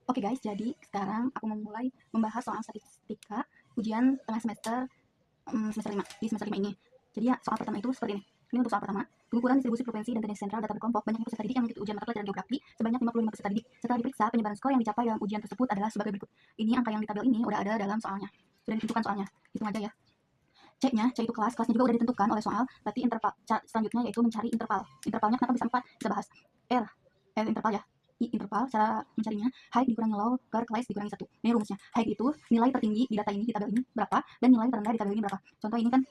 Oke guys, jadi sekarang aku mau mulai membahas soal statistika ujian tengah semester semester 5 di semester 5 ini. Jadi ya, soal pertama itu seperti ini. Ini untuk soal pertama. Pengukuran distribusi provinsi dan tendensi sentral data berkelompok banyaknya peserta didik yang mengikuti ujian mata pelajaran geografi sebanyak 55 peserta didik. Setelah diperiksa, penyebaran skor yang dicapai dalam ujian tersebut adalah sebagai berikut. Ini angka yang di tabel ini udah ada dalam soalnya. Sudah ditentukan soalnya. Hitung aja ya. C-nya, C itu kelas, kelasnya juga udah ditentukan oleh soal. Berarti interval selanjutnya yaitu mencari interval. Intervalnya kenapa bisa 4? Kita bahas. R interval ya. I interval, cara mencarinya height dikurangi low per class dikurangi 1. Ini rumusnya. Height itu nilai tertinggi di data ini di tabel ini berapa dan nilai terendah di tabel ini berapa. Contoh ini kan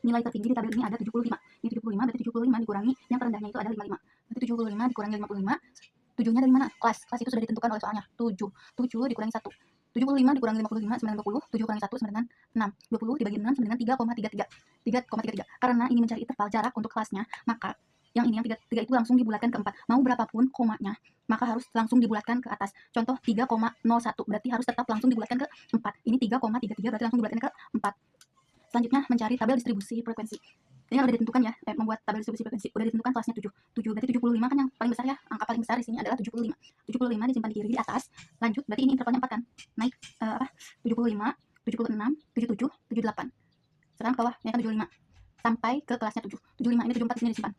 nilai tertinggi di tabel ini ada 75. Ini 75 berarti 75 dikurangi yang terendahnya itu ada 55. Berarti 75 dikurangi 55. 7-nya dari mana? Kelas. Kelas itu sudah ditentukan oleh soalnya. 7. 7 dikurangi 1. 75 dikurangi 55 sama dengan 20. 7 kurangi 1 sama dengan 6. 20 dibagi 6 sama dengan 3,33. 3,33. Karena ini mencari interval jarak untuk kelasnya, maka yang ini yang 3 itu langsung dibulatkan ke 4. Mau berapapun komanya, maka harus langsung dibulatkan ke atas. Contoh 3,01 berarti harus tetap langsung dibulatkan ke 4. Ini 3,33 berarti langsung dibulatkan ke 4. Selanjutnya mencari tabel distribusi frekuensi. Ini udah ditentukan ya, membuat tabel distribusi frekuensi. Udah ditentukan kelasnya 7. 7 berarti 75 kan yang paling besar ya. Angka paling besar di sini adalah 75. 75 disimpan di kiri di atas. Lanjut, berarti ini intervalnya 4 kan. Naik 75, 76, 77, 78. Sekarang ke bawah, ya kan 75. Sampai ke kelasnya 7. 75 ini 74 di sini disimpan.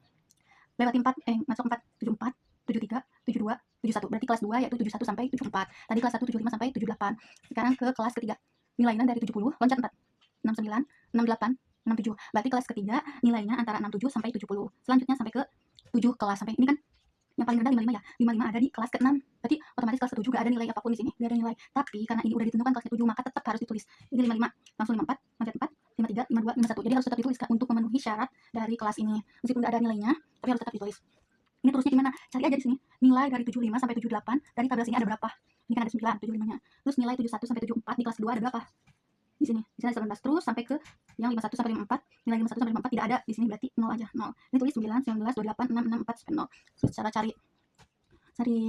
Lewati 4, masuk 4, 74, 73, 72, 71. Berarti kelas 2 yaitu 71 sampai 74. Tadi kelas 1 75 sampai 78. Sekarang ke kelas ketiga. Nilainya dari 70 loncat 4. 69, 68, 67. Berarti kelas ketiga nilainya antara 67 sampai 70. Selanjutnya sampai ke 7 kelas sampai ini kan yang paling rendah 55 ya. 55 ada di kelas ke-6. Berarti otomatis kelas ke-7 juga ada nilai apapun di sini. Enggak ada nilai. Tapi karena ini udah ditentukan kelas ke-7 maka tetap harus ditulis. Ini 55, langsung 54, loncat 4, 53, 52, 51. Jadi harus tetap ditulis untuk memenuhi syarat dari kelas ini. Meskipun enggak ada nilainya, tapi harus tetap ditulis. Ini terusnya gimana? Cari aja di sini. Nilai dari 75 sampai 78 dari tabel sini ada berapa? Ini kan ada 9, 75-nya. Terus nilai 71 sampai 74 di kelas 2 ada berapa? Di sini ada 19 terus sampai ke yang 51 sampai 54. Nilai 51 sampai 54 tidak ada di sini, berarti 0 aja, 0. Ini tulis 9, 19, 28, 6, 6, 4 sampai 0. Terus cara cari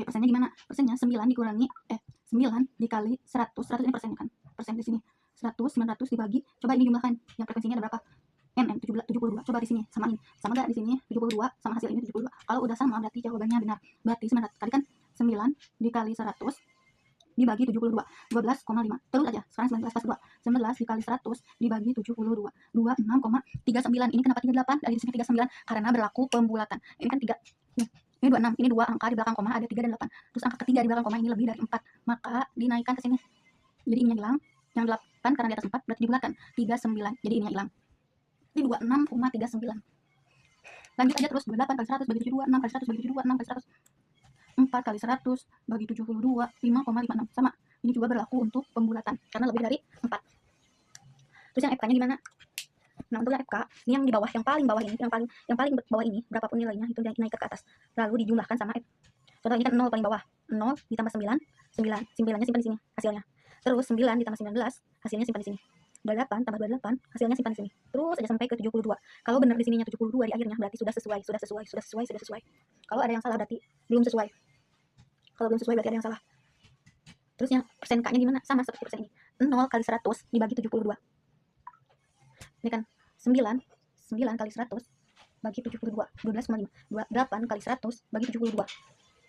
persennya gimana? Persennya 9 dikurangi 9 dikali 100. 100 ini persennya kan. Persen di sini. 100, 900 dibagi. Coba ini jumlahkan. Yang frekuensinya ada berapa? 72. Coba di sini samain. Sama enggak di sini 72 sama hasil ini 72. Kalau udah sama berarti jawabannya benar. Berarti 900 kali kan 9 dikali 100 dibagi 72, 12,5. Terus aja, sekarang 19 pas 2. 19 dikali 100 dibagi 72. 26,39. Ini kenapa 38? Dari sini 39 karena berlaku pembulatan. Ini kan 3. Ini 26. Ini 2 angka di belakang koma ada 3 dan 8. Terus angka ketiga di belakang koma ini lebih dari 4. Maka dinaikkan ke sini. Jadi ininya hilang. Yang 8 karena di atas 4 berarti dibulatkan. 39. Jadi ininya hilang. Ini 26,39. Lanjut aja terus 28 kali 100 bagi 72, 6 kali 100 bagi 72, 6 kali 100. 4 kali 100 bagi 72, 5,56. Sama. Ini juga berlaku untuk pembulatan karena lebih dari 4. Terus yang FK-nya gimana? Nah, untuk yang FK, ini yang di bawah, yang paling bawah ini, yang paling bawah ini, berapapun nilainya itu naik ke atas. Lalu dijumlahkan sama F. Contoh ini kan 0 paling bawah. 0 ditambah 9, 9. 9-nya simpan di sini hasilnya. Terus 9 ditambah 19, hasilnya simpan di sini. 28 tambah 28, hasilnya simpan di sini. Terus aja sampai ke 72. Kalau benar di sininya 72 di akhirnya berarti sudah sesuai. Kalau ada yang salah berarti belum sesuai. Kalau belum sesuai berarti ada yang salah. Terus yang persen K-nya gimana? Sama seperti persen ini. 0 kali 100 dibagi 72. Ini kan 9 kali 100 bagi 72. 12,5. 28 kali 100 bagi 72.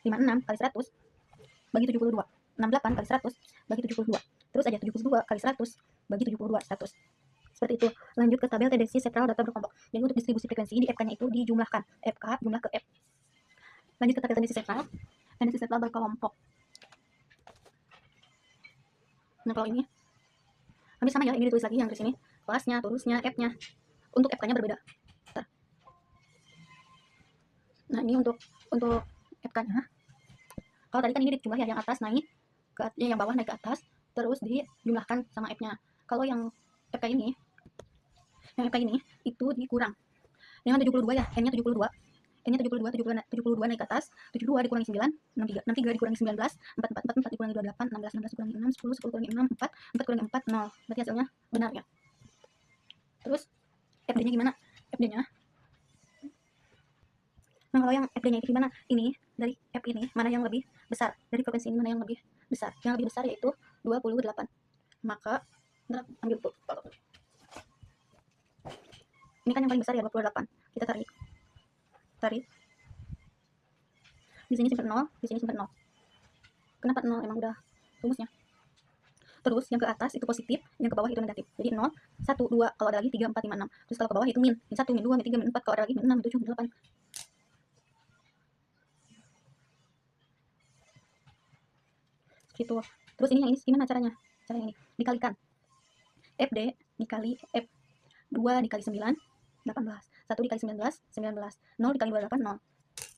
56 kali 100 bagi 72. 68 kali 100 bagi 72. Terus aja 72 kali 100 bagi 72. 100. Seperti itu. Lanjut ke tabel tendensi sentral data berkelompok. Jadi untuk distribusi frekuensi di FK-nya itu dijumlahkan. FK jumlah ke F. Lanjut ke tabel tendensi sentral. Tendensi sentral berkelompok. Nah, kalau ini hampir sama ya, ini ditulis lagi yang di sini. Kelasnya, terusnya, F-nya. Untuk FK-nya berbeda. Nah, ini untuk FK-nya. Kalau tadi kan ini dijumlah ya, yang atas naik ke yang bawah naik ke atas, terus dijumlahkan sama F-nya. Kalau yang FK ini, itu dikurang. Yang 72 ya, N-nya 72. N-nya 72 naik ke atas, 72 dikurangi 9, 63. 63 dikurangi 19, 4 dikurangi 28, 16 dikurangi 6, 10 dikurangi 6, 4 kurangi 4, 0. Berarti hasilnya benar ya. Terus FD-nya gimana? FD-nya. Nah, kalau yang FD-nya itu gimana? Ini dari F ini mana yang lebih besar? Dari frekuensi ini mana yang lebih besar? Yang lebih besar yaitu 28. Maka ambil tuh. Ini kan yang paling besar ya 28. Kita tarik. Di sini simpan 0, di sini simpan 0. Kenapa 0? Emang udah rumusnya. Terus yang ke atas itu positif, yang ke bawah itu negatif. Jadi 0, 1, 2, kalau ada lagi 3, 4, 5, 6. Terus kalau ke bawah itu min 1, min 2, min 3, min 4, kalau ada lagi min 6, min 7, min 8. Gitu. Terus ini yang ini gimana caranya? Caranya ini dikalikan. FD dikali F2 dikali 9, 18. 1 dikali 19, 19. 0 dikali 28, 0.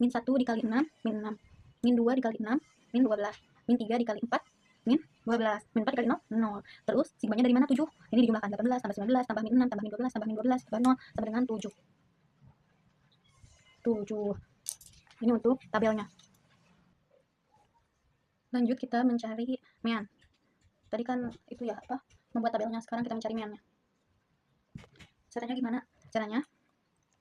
Min 1 dikali 6, min 6. Min 2 dikali 6, min 12. Min 3 dikali 4, min 12. Min 4 dikali 0, 0. Terus sigmanya dari mana? 7. Ini dijumlahkan 18 tambah 19 tambah min 6 tambah min 12 tambah min 12 tambah 0 sama dengan 7. 7. Ini untuk tabelnya. Lanjut kita mencari mean. Tadi kan itu ya apa? Membuat tabelnya, sekarang kita mencari meannya. Caranya gimana? Caranya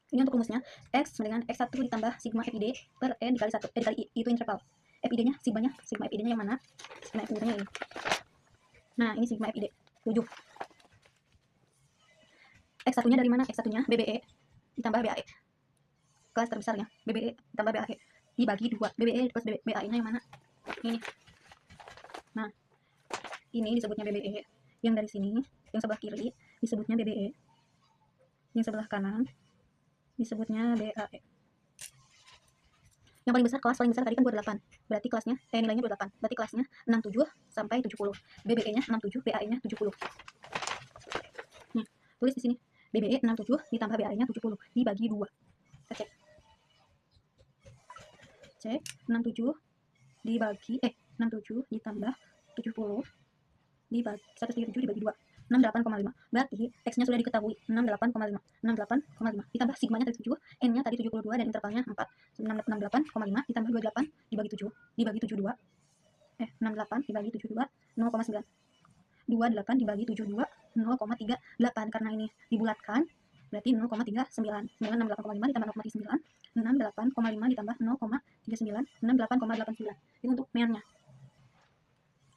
ini untuk rumusnya X dengan X1 ditambah sigma FID per N dikali 1 dikali I, itu interval. FID nya sigma FID nya yang mana? Sigma FID nya ini. Nah ini sigma FID 7. X1 nya dari mana? X1 nya BBE ditambah BAE, kelas terbesarnya BBE ditambah BAE dibagi 2. BBE plus BAE nya yang mana? Ini. Nah ini disebutnya BBE, yang dari sini yang sebelah kiri disebutnya BBE, yang sebelah kanan disebutnya BAE. Yang paling besar, kelas paling besar tadi kan 28. Berarti kelasnya nilainya 28. Berarti kelasnya 67 sampai 70. BBE-nya 67, BAE-nya 70. Nih, tulis di sini. BBE 67 ditambah BAE-nya 70 dibagi 2. Kita cek. Cek 67 dibagi 67 ditambah 70 dibagi 137 dibagi 2. 68,5. Berarti X-nya sudah diketahui 68,5. 68,5 ditambah sigmanya tadi 7, N-nya tadi 72 dan intervalnya 4. 68,5 ditambah 28 dibagi 7 dibagi 72. 68 dibagi 72 0,9. 28 dibagi 72 0,38, karena ini dibulatkan berarti 0,39. 68,5 ditambah 0,39, 68,5 ditambah 0,39, 68,89. Itu untuk meannya.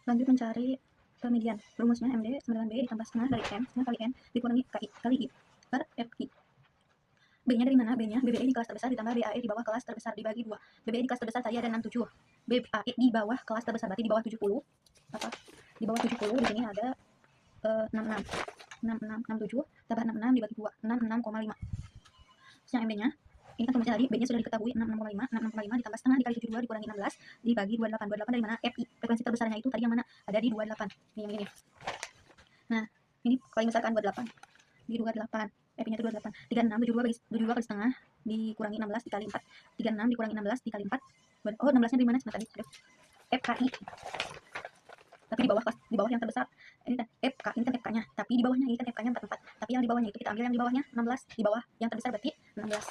Lanjut mencari median. Rumusnya MD 9B ditambah setengah dari M, setengah kali N dikurangi KI kali I per FI. B-nya dari mana? B-nya BBE di kelas terbesar ditambah BAE di bawah kelas terbesar dibagi 2. BBE di kelas terbesar tadi ada 67. BAE di bawah kelas terbesar berarti di bawah 70. Apa? Di bawah 70 di sini ada 66. 67 tambah 66 dibagi 2, 66,5. Terus yang MB-nya ini kan rumusnya tadi, B-nya sudah diketahui 66,5, 66,5 ditambah setengah dikali 72 dikurangi 16 dibagi 28. 28 dari mana? FI, frekuensi terbesarnya itu tadi yang mana? Ada di 28. Ini yang ini. Nah, ini paling besar kan 28. Di 28. FI-nya itu 28. 36, 72 kali setengah dikurangi 16 dikali 4. 36 dikurangi 16 dikali 4. Oh, 16-nya dari mana? Nah, tadi. FKI. Tapi di bawah yang terbesar. Ini kan FK, ini kan FK-nya. Tapi di bawahnya ini kan FK-nya 44. Tapi yang di bawahnya itu kita ambil yang di bawahnya 16. Di bawah yang terbesar berarti 16.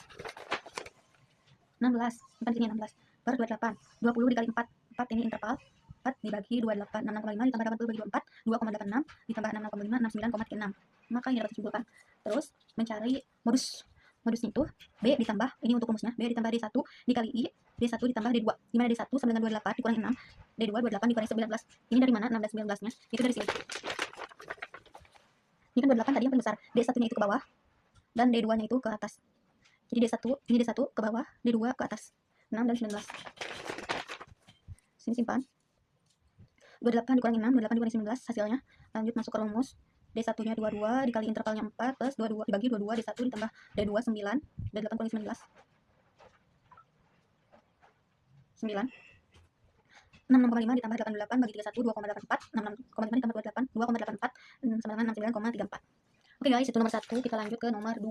16, bukan sini 16 per 28. 20 dikali 4. 4 ini interval. 4 dibagi 28. 66,5 ditambah 80 bagi 24. 2,86 ditambah 66,5, 69,36. Maka ini dapat disimpulkan. Terus mencari modus. Modusnya itu B ditambah, ini untuk rumusnya, B ditambah D1 dikali I, D1 ditambah D2. Dimana D1 sama dengan 28 dikurangi 6, D2 28 dikurangi 19. Ini dari mana? 6 dan 19-nya. Itu dari sini. Ini kan 28 tadi yang paling besar. D1-nya itu ke bawah dan D2-nya itu ke atas. Jadi D1, ini D1 ke bawah, D2 ke atas. 6 dan 19. Sini simpan. 28 dikurangi 6, 28 dikurangi 19 hasilnya. Lanjut masuk ke rumus. D1-nya 22 dikali intervalnya 4 plus 22 dibagi 22, D1 ditambah D2 9, D8 kurangi 19. 9. 66,5 ditambah 88 bagi 31 2,84. 66,5 ditambah 28 2,84 sama dengan 69,34. Oke guys, itu nomor 1. Kita lanjut ke nomor 2.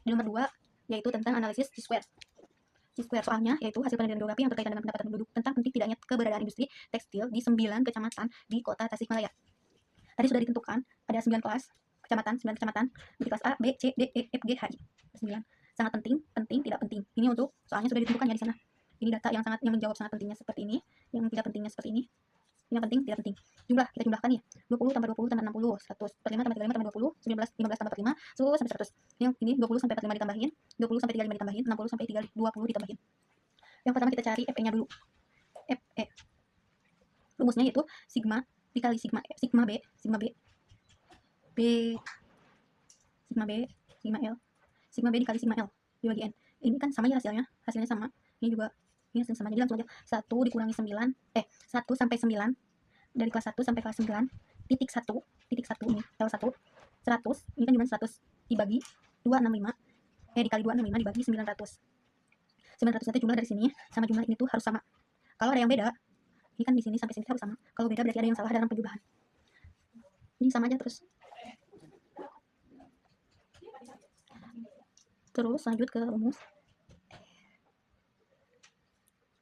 Di nomor 2 yaitu tentang analisis C-square. C-square soalnya yaitu hasil penelitian geografi yang berkaitan dengan pendapatan penduduk tentang penting tidaknya keberadaan industri tekstil di 9 kecamatan di kota Tasikmalaya. Tadi sudah ditentukan ada 9 kelas kecamatan, 9 kecamatan di kelas A, B, C, D, E, F, G, H, I. 9. Sangat penting, penting, tidak penting. Ini untuk soalnya sudah ditentukan ya di sana. Ini data yang menjawab sangat pentingnya seperti ini, yang tidak pentingnya seperti ini. Yang penting, tidak penting. Jumlah, kita jumlahkan ya. 20 tambah 20 tambah 60, 100 per 5 tambah 35 tambah 20, 19, 15 tambah 45, 10 sampai 100. Yang ini 20 sampai 45 ditambahin, 20 sampai 35 ditambahin, 60 sampai 20 ditambahin. Yang pertama kita cari FE-nya dulu. FE. Rumusnya yaitu sigma dikali sigma B, sigma B, sigma B, sigma B dikali sigma L dibagi N. Ini kan sama ya hasilnya sama. Ini juga ini hasilnya sama. Jadi langsung aja 1 dikurangi 9, 1 sampai 9 dari kelas 1 sampai kelas 9, titik 1 ini, L1, 100, ini kan gimana 100 dibagi 265, dikali 265 dibagi 900. 900 itu jumlah dari sini sama jumlah ini tuh harus sama. Kalau ada yang beda, ini kan di sini sampai sini harus sama. Kalau beda berarti ada yang salah dalam penjumlahan. Ini sama aja terus. Terus lanjut ke rumus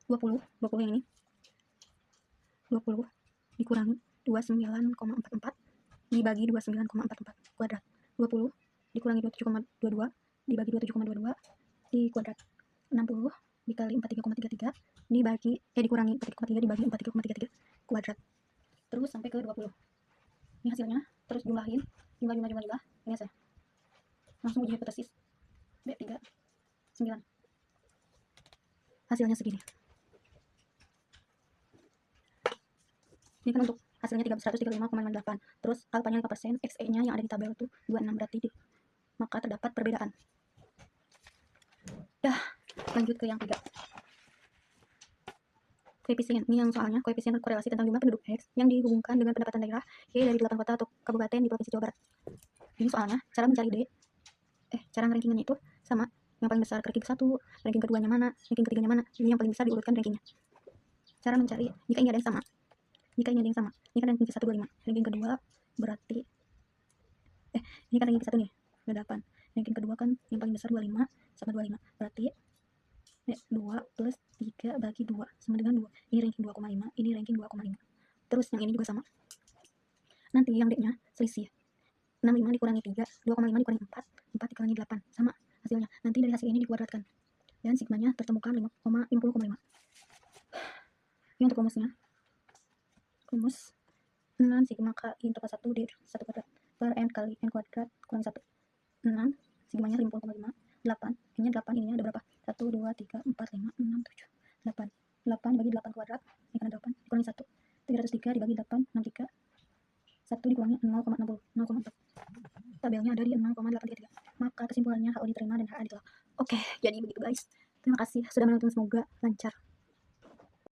20 yang ini 20 dikurangi 29,44 dibagi 29,44 kuadrat. 20 dikurangi 27,22 dibagi 27,22 di kuadrat. 60 dikali 43,33 dibagi dikurangi 43,3 dibagi 43,33 kuadrat. Terus sampai ke 20. Ini hasilnya, terus jumlahin jumlah ini saya langsung uji hipotesis B3 9. Hasilnya segini. Ini kan untuk hasilnya 135,58. Terus alfanya 5%, XE-nya yang ada di tabel itu 26 berarti maka terdapat perbedaan. Lanjut ke yang 3. Koefisien. Ini yang soalnya koefisien korelasi tentang jumlah penduduk X yang dihubungkan dengan pendapatan daerah Y dari 8 kota atau kabupaten di Provinsi Jawa Barat. Ini soalnya cara mencari D, cara rankingannya itu sama. Yang paling besar ranking 1, ranking keduanya mana, ranking ketiganya mana. Ini yang paling besar diurutkan rankingnya. Cara mencari jika ini ada yang sama. Ini kan ranking ke 1 25. Ranking kedua berarti ini kan ranking ke 1 nih, 8. Ranking kedua kan yang paling besar 25 sama 25. Berarti 2 plus 3 bagi 2 sama dengan 2. Ini ranking 2,5, ini ranking 2,5. Terus yang ini juga sama. Nanti yang D-nya selisih. 65 dikurangi 3, 2,5 dikurangi 4, 4 dikurangi 8. Sama hasilnya. Nanti dari hasil ini dikuadratkan. Dan sigmanya tertemukan 50,5. Ini untuk rumusnya. Rumus 6 sigma K per 1 D 1 kuadrat per N kali N kuadrat kurang 1. 6 sigmanya 50,5. 8, ini 8, ininya ada berapa? 1, 2, 3, 4, 5, 6, 7, 8. 8 dibagi 8 kuadrat, ini kan 8, dikurangi 1. 303 dibagi 8, 63. 1 dikurangi 0,4. Tabelnya ada di 0,833. Maka kesimpulannya HO diterima dan HA ditolak. Oke, jadi begitu guys. Terima kasih sudah menonton, semoga lancar.